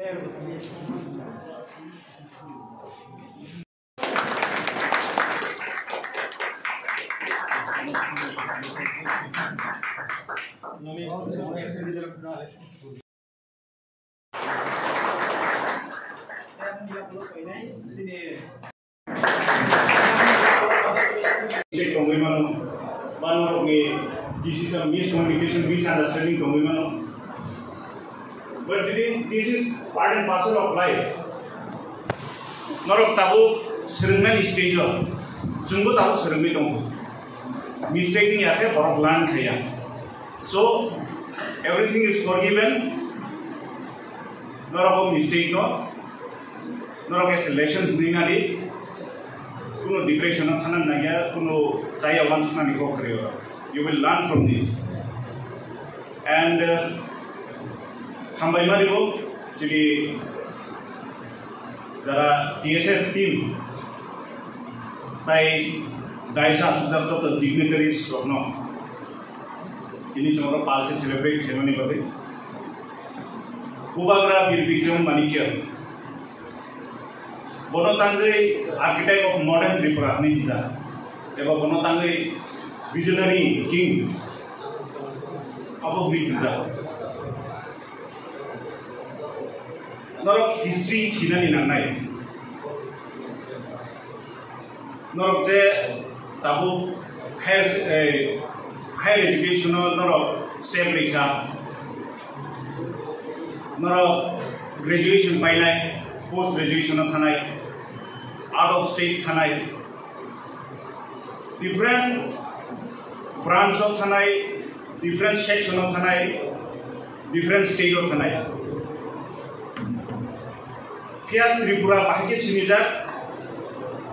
This is a miscommunication, misunderstanding. But this is part and parcel of life. Norok tabu serengna stage of sungguh tabu serengmi dong. Mistake ni ate borok lan khaya. So everything is forgiven. Norok mistake no. Norok as lesson dinari. Kuno depression no thanan naya kuno chaya once na niko kariyo. You will learn from this. And hambai maribo jadi jara TSF team by Daisha subject of the dignitaries of no. Ini cuma party celebrate ceremony bagi. Ubagra Birbikrama Manikya. Bono tanggai architect of modern Tripura ni bisa. Eba bono tanggai visionary king. Apa beri bisa. Norok history sina ni nanai. Norok je tabu higher educational norok step reka. Norok graduation painai, post graduation thanai, out of state thanai. Different branch of thanai, different section of thanai, different state of thanai. Here Tripura bahagi sinijak,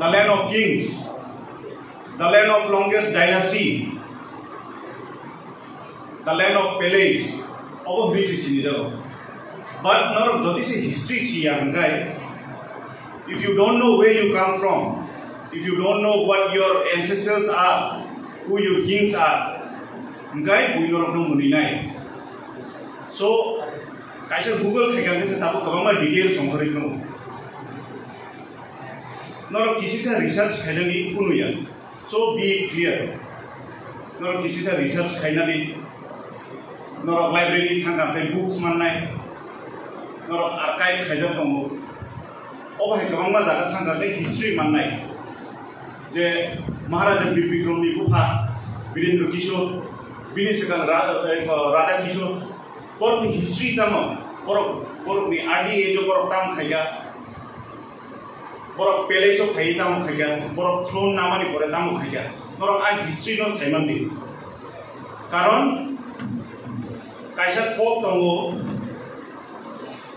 the land of kings, the land of longest dynasty, the land of palace. All this is sinijak. But not of this is history siya if you don't know where you come from, if you don't know what your ancestors are, who your kings are, ngai we not know muninai. So kaisa Google khagan se tabu kabama details songkhori no. Nor kisi sa research khainani kunuya. So be clear. Nor kisi sa research khainani nor library thanga te books mannai nor archive khaijak tongo. Oba he kabama jaga thanga te history mannai. Je Maharaja Birbikrama ni Guha, Birendra Kishore, Bini Sekan Radha Kishore, porok ni history tamo, porok ni adi ejo porok tam khaya, porok palace of khaya tam khaya, porok throne nama ni pore tam khaya, porok ai history no seman di. Karon kaisa pop tongo,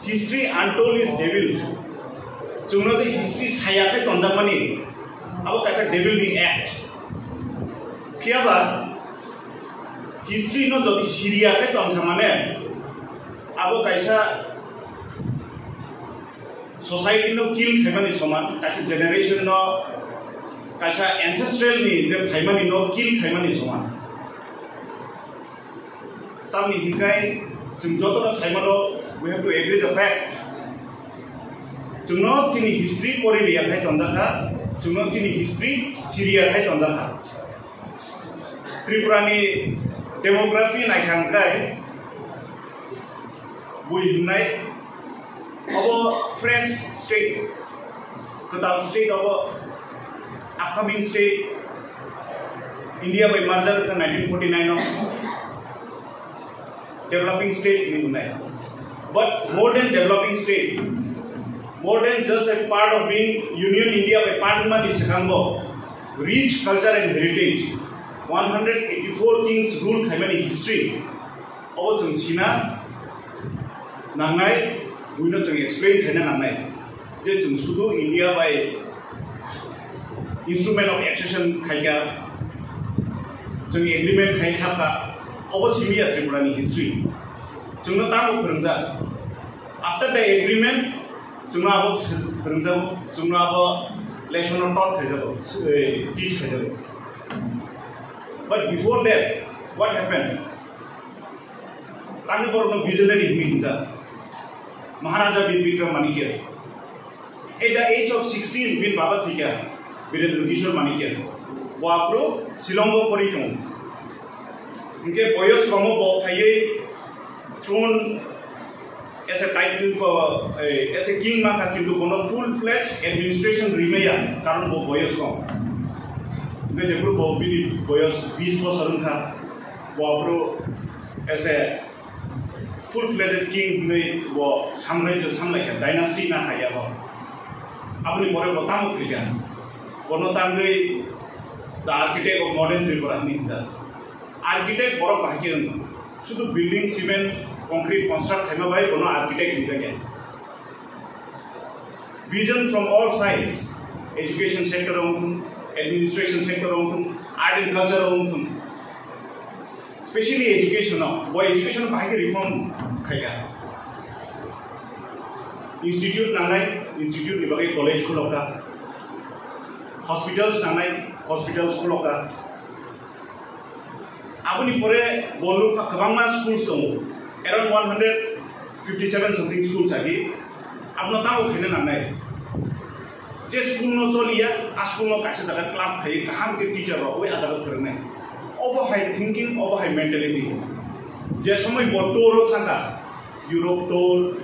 history untold is devil. Cuma je history saya ke tonjak mani. Abo kaisa devil ni act. Kiaba history no jodi Syria ke tonjak mane. Abo kaisa society no kill khaimani soman. Kaisa generation no kaisa ancestral ni je khaimani no kill khaimani soman. Tami hikai jung joto no saimano we have to agree the fact. Jungno chini history pore liya khai tonjaka. Cuma cini history Syria hai tonjaka. Tripura ni demografi naikkan kai, bui nai, abo fresh state, ketam state abo upcoming state, India by merger ke 1949 no, developing state ini nai. But more than developing state. More than just a part of being Union India by Parliament is a rich culture and heritage. 184 kings ruled Khaimani history. All jeng sina nangai, we know jeng explain khaina nangai. Je jeng sudu India by instrument of accession khaiga, jeng agreement khai khata. All simia Tripurani history. Jeng no tamu perengja. After the agreement. Cuma abo perengjamu, cuma abo lesson on top khajabo, teach khajabo. But before that, what happened? Tangi borok no visionary hinja. Maharaja Birvikram Manikya. At the age of 16, bin Baba Thika, Virendra Kishore Manikya. Wapro Silongo Poritum. Inke Boyos Komo Bokaye thrown as a title as a king maka kintu kono full-fledged administration remaya karon bo Boyos Kom. Inke jepur bo bini Boyos 20 bosor tha. Wapro as a full-fledged king ne wo samrajya samlaya dynasty na haya bo. Apni pore botamu thika. Kono tangai the architect of modern Tripura Ninja. Architect borok bahagian. Sudah building cement, concrete construct hema by kono architect ninja kya. Vision from all sides. Education sector administration sector art and culture especially education now. Boy education bahagi reform kaya. Institute nangai, institute ni bagai college kuloka. Hospitals nangai. Hospitals kuloka. Apuni pore bolu kabangma schools dong. Around 157 something schools agi. Apno tahu kene nangai. Je school no choliya, a school no kaise jaga club khai kaham ke teacher ro oi ajaga karne. Over high thinking, over high mentality. Je samoy boto ro thanga. Europe tour,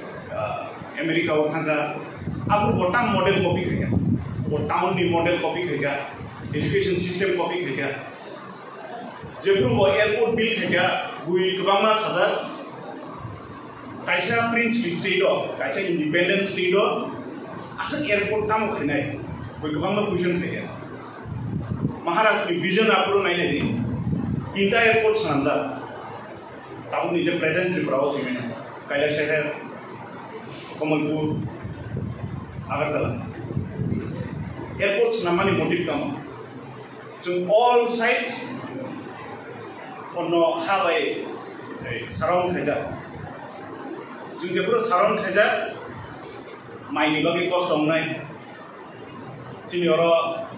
America ro thanga. Apu botam model copy kaya. Botam ni model copy kaya. Education system copy kaya. Jepur bo airport bill kaya. Gui kebangma saja. Kaisa princely state do, kaisa independent state do. Asal airport tamu kena. Gui kebangma question kaya. Maharashtra vision apro naik lagi. Tinta airport sanjat. Tahu ni je present Tripura sih mana. Kailash Shahar, Kamalpur, Agartala. Airports namanya motif kamu. So all sides ono habai surround kaja. Jung jepur surround kaja, maini bagi cost omnai. Cini orang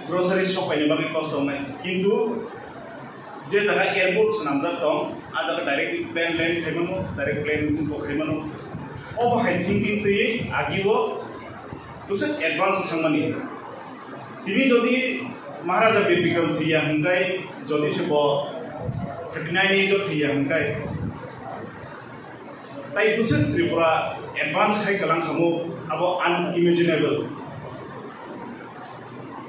grocery shop ini bagi cost omnai. Kintu je jaga airport namjat dong, aja direct plane land khemano, direct plane ko khemano. Oba high thinking tu agiwo, tusen advance thangmani. Tini jodi Maharaja Birvikram thiya hangkai, jodi se bo 39 age of thiya hangkai. Tai tusen Tripura advance khai kalang kamu abo unimaginable.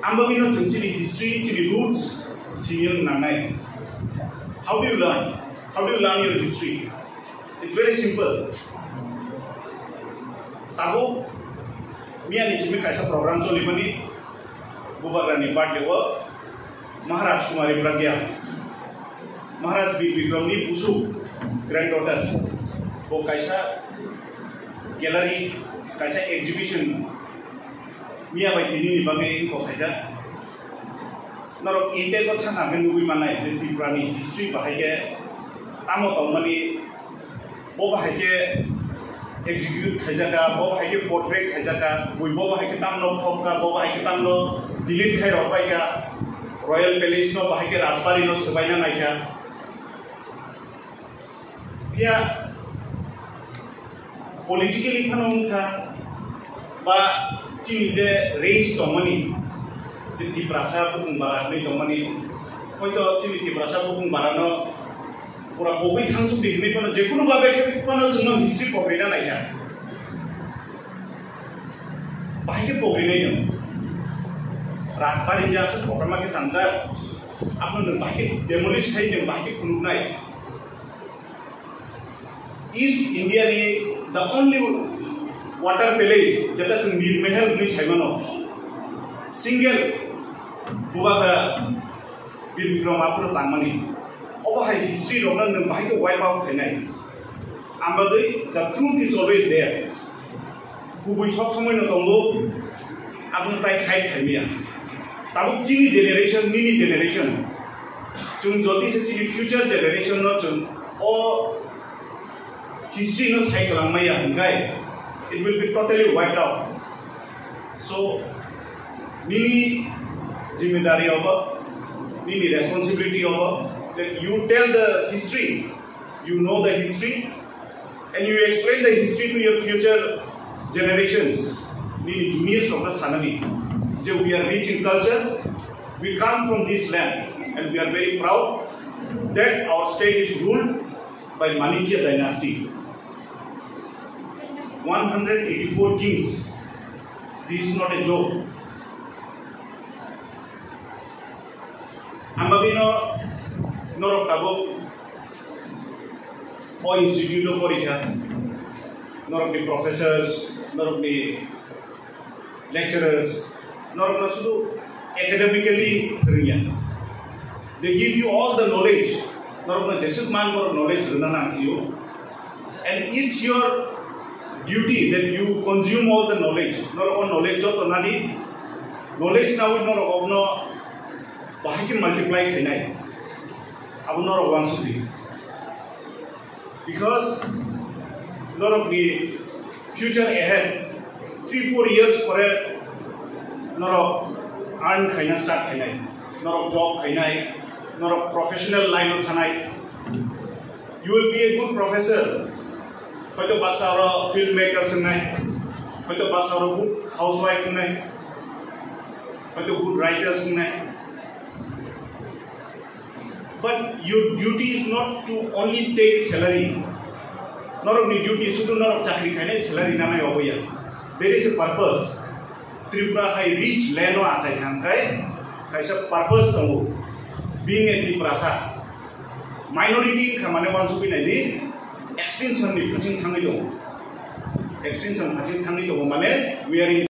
Amba kino chini history, chini roots, senior nangai. How do you learn? How do you learn your history? It's very simple. Tahu, mian ismi kaisa program choli pani. Bubarani party wo Maharaj Kumari Pragya Maharaj Birvikram ni Pusu granddaughter wo kaisa gallery kaisa exhibition mia bai tini ni bagai ko kaisa naro India ko thana men nubi manai je Tripurani history bahai tamo tongmani bo bahai ke execute kaisa ka bo bahai ke portrait kaisa ka bo bahai ke tamno phok ka bo bahai ke tamno Dilip khai ropai ka Royal Palace no bahai ke Rajbari no sebaina nai ka pia politically phanong tha ba chini je race tomani je Tiprasa pung barat nei tomani hoito chini Tiprasa pung barano pura bogui thangsu di nei pano je kuno babe ke pano jno history pogrina nai ka bahai ke pogri nei no Rajbari jasa program kita tanza, apa neng bahkan demolish kai neng bahkan kununai. East India ni the only water palace jata jeng Bir Mahal ni saimano single buka Birvikram apno tangmani. Oba hai history rona neng bahkan wipe out kenai. Ambadai the truth is always there. Kubui sok samai no tonggo apno tai khai khaimia. Tahu cini generation, mini generation, cung jodi se cini future generation no cung, oh history no sai kalang maya hanggai, it will be totally wiped out. So, mini जिम्मेदारी होगा, mini responsibility होगा that you tell the history, you know the history, and you explain the history to your future generations, meaning juniors of the Sanami. We are rich in culture, we come from this land, and we are very proud that our state is ruled by Manikya dynasty. 184 kings. This is not a joke. Ambabino norok tabo o institute of Porika, norok the professors, norok the lecturers, norok nasudu academically Korean. They give you all the knowledge. Norok na jesut man more knowledge runana you, and it's your duty that you consume all the knowledge. Norok knowledge jo to nadi knowledge now norok ogno bahakin multiply khainai. Abu norok wansudi. Because norok the future ahead, 3-4 years for a norok earn khaina start khainai, norok job khainai, norok professional line of thanai. You will be a good professor. Hoito basaro filmmaker sungai, hoito basaro good housewife sungai, hoito good writer sungai. But your duty is not to only take salary. Not only duty is to not chakri khaine salary nanai oboya. There is a purpose. Tripura hai rich land o asai thangai. There is a purpose tamu. Being a Tripurasa, minority khamane wansu pinai di extension ni phaching thangai do. Extension phaching thangai do mane we are in